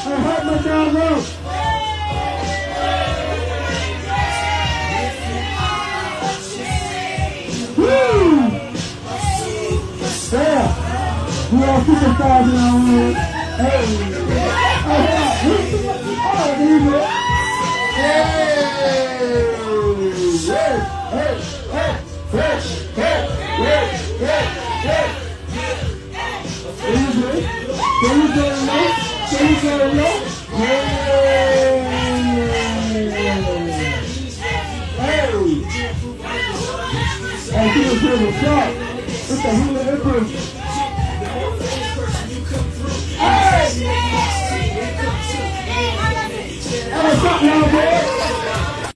hurt my down low. Woo! Yeah. We all superstars in our room. Hey. Oh, hey. Can you go low? Can you go low? Hey! Hey, he was here with sharp. It's the Hula.Heal.Explore. Hey! Hey, what's up, y'all, boy?